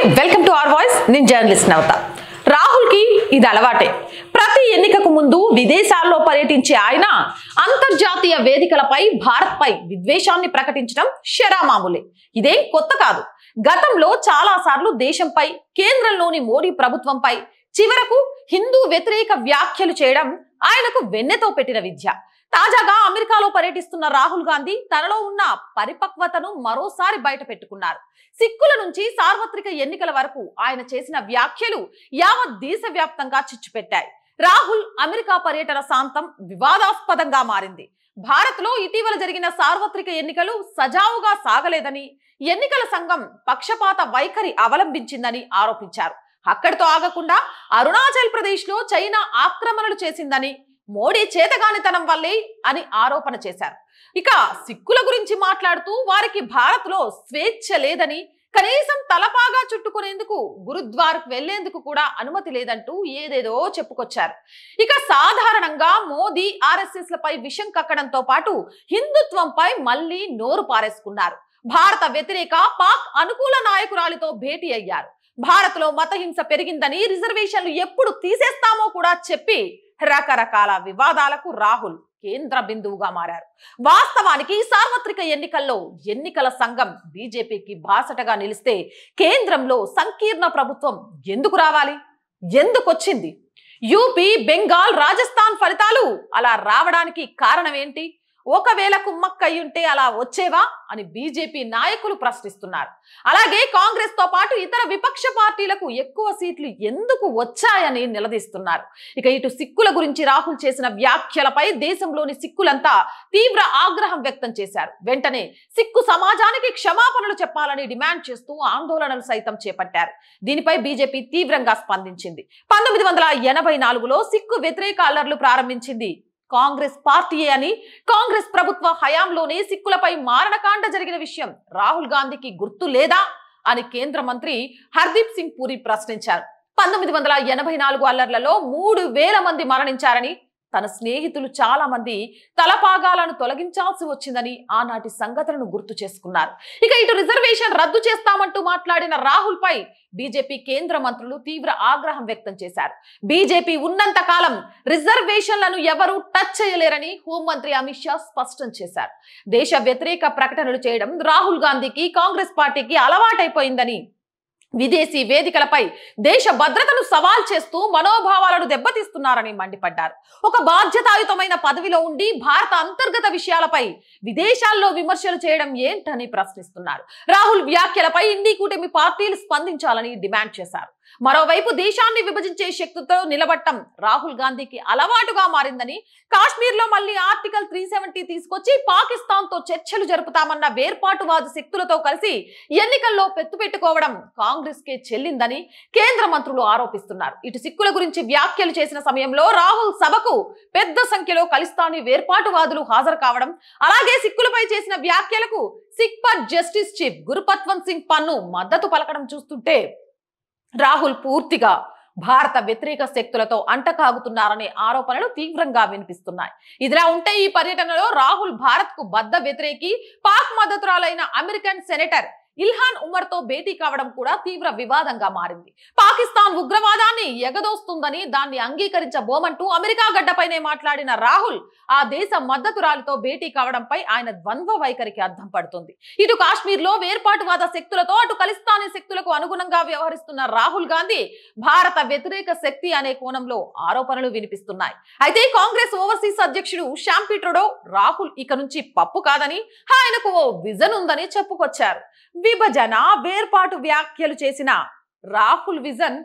Welcome to our voice. నేను journalist నవత. రాహుల్ కి ఇది అలవాటే. ప్రతి ఎన్నికకు ముందు విదేశాల్లో పర్యటించే ఆయన అంతర్జాతీయ వేదికలపై భారత్ పై విద్వేషాన్ని ప్రకటించడం శరామామూలే. ఇదేం కొత్త కాదు. గతంలో చాలా సార్లు దేశంపై, కేంద్రంలోని మోడీ ప్రభుత్వంపై, చివరకు హిందూ వ్యతిరేక వ్యాఖ్యలు చేయడం ఆయనకు వెన్నెతో పెట్టిన విద్య. తాజాగా అమెరికాలో పర్యటిస్తున్న రాహుల్ గాంధీ తనలో ఉన్న పరిపక్వతను మరోసారి బయట పెట్టుకున్నారు. సిక్కుల నుంచి సార్వత్రిక ఎన్నికల వరకు ఆయన చేసిన వ్యాఖ్యలు యావత్ దేశవ్యాప్తంగా చిచ్చుపెట్టాయి. రాహుల్ అమెరికా పర్యటన శాంతం వివాదాస్పదంగా మారింది. భారత్ లో ఇటీవల జరిగిన సార్వత్రిక ఎన్నికలు సజావుగా సాగలేదని, ఎన్నికల సంఘం పక్షపాత వైఖరి అవలంబించిందని ఆరోపించారు. అక్కడితో ఆగకుండా అరుణాచల్ ప్రదేశ్ లో చైనా ఆక్రమణలు చేసిందని, మోడీ చేతగానితనం వల్లే అని ఆరోపణ చేశారు. ఇక సిక్కుల గురించి మాట్లాడుతూ వారికి భారత్ లో స్వేచ్ఛ లేదని, కనీసం తలపాగా చుట్టుకునేందుకు, గురుద్వారకు వెళ్లేందుకు కూడా అనుమతి లేదంటూ ఏదేదో చెప్పుకొచ్చారు. ఇక సాధారణంగా మోదీ ఆర్ఎస్ఎస్ లపై విషం కక్కడంతో పాటు హిందుత్వంపై మళ్లీ నోరు పారేసుకున్నారు. భారత వ్యతిరేక, పాక్ అనుకూల నాయకురాలితో భేటీ అయ్యారు. భారత్ లో మతహింస పెరిగిందని, రిజర్వేషన్లు ఎప్పుడు తీసేస్తామో కూడా చెప్పి రకరకాల వివాదాలకు రాహుల్ కేంద్ర బిందువుగా మారారు. వాస్తవానికి సార్వత్రిక ఎన్నికల్లో ఎన్నికల సంఘం బీజేపీకి బాసటగా నిలిస్తే కేంద్రంలో సంకీర్ణ ప్రభుత్వం ఎందుకు రావాలి, ఎందుకొచ్చింది? యూపీ, బెంగాల్, రాజస్థాన్ ఫలితాలు అలా రావడానికి కారణం ఏంటి? ఒకవేళ కుమ్మక్కయ్యుంటే అలా వచ్చేవా అని బీజేపీ నాయకులు ప్రశ్నిస్తున్నారు. అలాగే కాంగ్రెస్ తో పాటు ఇతర విపక్ష పార్టీలకు ఎక్కువ సీట్లు ఎందుకు వచ్చాయని నిలదీస్తున్నారు. ఇక ఇటు సిక్కుల గురించి రాహుల్ చేసిన వ్యాఖ్యలపై దేశంలోని సిక్కులంతా తీవ్ర ఆగ్రహం వ్యక్తం చేశారు. వెంటనే సిక్కు సమాజానికి క్షమాపణలు చెప్పాలని డిమాండ్ చేస్తూ ఆందోళనలు సైతం చేపట్టారు. దీనిపై బీజేపీ తీవ్రంగా స్పందించింది. 1984లో సిక్కు వ్యతిరేక అల్లర్లు ప్రారంభించింది కాంగ్రెస్ పార్టీయే అని, కాంగ్రెస్ ప్రభుత్వ హయాంలోనే సిక్కులపై మారణకాండ జరిగిన విషయం రాహుల్ గాంధీకి గుర్తు లేదా అని కేంద్ర మంత్రి హర్దీప్ సింగ్ పూరి ప్రశ్నించారు. 1984 అల్లర్లలో 3000 మంది మరణించారని, తన స్నేహితులు చాలా మంది తలపాగాలను తొలగించాల్సి వచ్చిందని ఆనాటి సంగతులను గుర్తు చేసుకున్నారు. ఇక ఇటు రిజర్వేషన్ రద్దు చేస్తామంటూ మాట్లాడిన రాహుల్ పై బీజేపీ కేంద్ర మంత్రులు తీవ్ర ఆగ్రహం వ్యక్తం చేశారు. బీజేపీ ఉన్నంత కాలం రిజర్వేషన్లను ఎవరూ టచ్ చేయలేరని హోంమంత్రి అమిత్ షా స్పష్టం చేశారు. దేశ వ్యతిరేక ప్రకటనలు చేయడం రాహుల్ గాంధీకి, కాంగ్రెస్ పార్టీకి అలవాటైపోయిందని, విదేశీ వేదికలపై దేశ భద్రతను సవాల్ చేస్తూ మనోభావాలను దెబ్బతీస్తున్నారని మండిపడ్డారు. ఒక బాధ్యతాయుతమైన పదవిలో ఉండి భారత అంతర్గత విషయాలపై విదేశాల్లో విమర్శలు చేయడం ఏంటని ప్రశ్నిస్తున్నారు. రాహుల్ వ్యాఖ్యలపై ఇండి కూటమి పార్టీలు స్పందించాలని డిమాండ్ చేశారు. మరోవైపు దేశాన్ని విభజించే శక్తితో నిలబట్టం రాహుల్ గాంధీకి అలవాటుగా మారిందని, కాశ్మీర్ లో మళ్లీ ఆర్టికల్ 370 తీసుకొచ్చి పాకిస్తాన్ తో చర్చలు జరుపుతామన్న వేర్పాటువాద శక్తులతో కలిసి ఎన్నికల్లో పెట్టుకోవడం కాంగ్రెస్ కే చెల్లిందని కేంద్ర మంత్రులు ఆరోపిస్తున్నారు. ఇటు సిక్కుల గురించి వ్యాఖ్యలు చేసిన సమయంలో రాహుల్ సభకు పెద్ద సంఖ్యలో ఖలిస్తానీ వేర్పాటువాదులు హాజరు కావడం, అలాగే సిక్కులపై చేసిన వ్యాఖ్యలకు Sikh for justice chief Gurpatwant Singh Pannun మద్దతు పలకడం చూస్తుంటే రాహుల్ పూర్తిగా భారత వ్యతిరేక శక్తులతో అంటకాగుతున్నారనే ఆరోపణలు తీవ్రంగా వినిపిస్తున్నాయి. ఇదిలా ఉంటే ఈ పర్యటనలో రాహుల్ భారత్ కు బద్ద వ్యతిరేకి, పాక్ మద్దతురాలైన అమెరికన్ సెనేటర్ ఇల్హాన్ ఉమర్ తో భేటీ కావడం కూడా తీవ్ర వివాదంగా మారింది. పాకిస్తాన్ ఉగ్రవాదాన్ని ఎగదోస్తుందని, దాన్ని అంగీకరించబోమంటూ అమెరికా గడ్డపైనే మాట్లాడిన రాహుల్ ఆ దేశ మద్దతురాలితో భేటీ కావడంపై ఆయన ద్వంద్వ వైఖరికి అర్థం పడుతుంది. ఇటు కాశ్మీర్ లో వేర్పాటువాద శక్తులతో, అటు ఖలిస్తానీ శక్తులకు అనుగుణంగా వ్యవహరిస్తున్న రాహుల్ గాంధీ భారత వ్యతిరేక శక్తి అనే కోణంలో ఆరోపణలు వినిపిస్తున్నాయి. అయితే కాంగ్రెస్ ఓవర్సీస్ అధ్యక్షుడు శాంపీ ట్రూడో రాహుల్ ఇక నుంచి పప్పు కాదని, ఆయనకు ఓ విజన్ ఉందని చెప్పుకొచ్చారు. విభజన, వేర్పాటు వ్యాఖ్యలు చేసిన రాహుల్ విజన్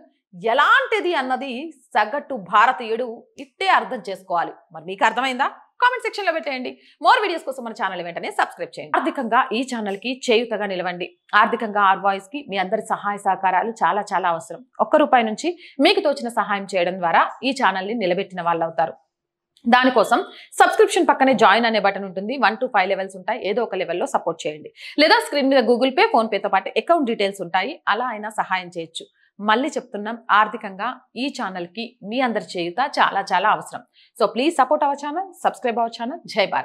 ఎలాంటిది అన్నది సగటు భారతీయుడు ఇట్టే అర్థం చేసుకోవాలి. మరి మీకు అర్థమైందా? కామెంట్ సెక్షన్ లో పెట్టేయండి. మోర్ వీడియోస్ కోసం మన ఛానల్ వెంటనే సబ్స్క్రైబ్ చేయండి. ఆర్థికంగా ఈ ఛానల్ కి చేయుతగా నిలవండి. ఆర్థికంగా ఆర్ వాయిస్ కి మీ అందరి సహాయ సహకారాలు చాలా చాలా అవసరం. ₹1 నుంచి మీకు తోచిన సహాయం చేయడం ద్వారా ఈ ఛానల్ ని నిలబెట్టిన వాళ్ళు అవుతారు. దానికోసం సబ్స్క్రిప్షన్ పక్కనే జాయిన్ అనే బటన్ ఉంటుంది. 1 to 5 లెవెల్స్ ఉంటాయి. ఏదో ఒక లెవెల్లో సపోర్ట్ చేయండి. లేదా స్క్రీన్ మీద గూగుల్ పే, ఫోన్ పేతో పాటు అకౌంట్ డీటెయిల్స్ ఉంటాయి. అలా అయినా సహాయం చేయొచ్చు. మళ్ళీ చెప్తున్నాం, ఆర్థికంగా ఈ ఛానల్ కి మీ అందరి చేయుత చాలా చాలా అవసరం. So please support our channel, subscribe our channel. జై భారత్.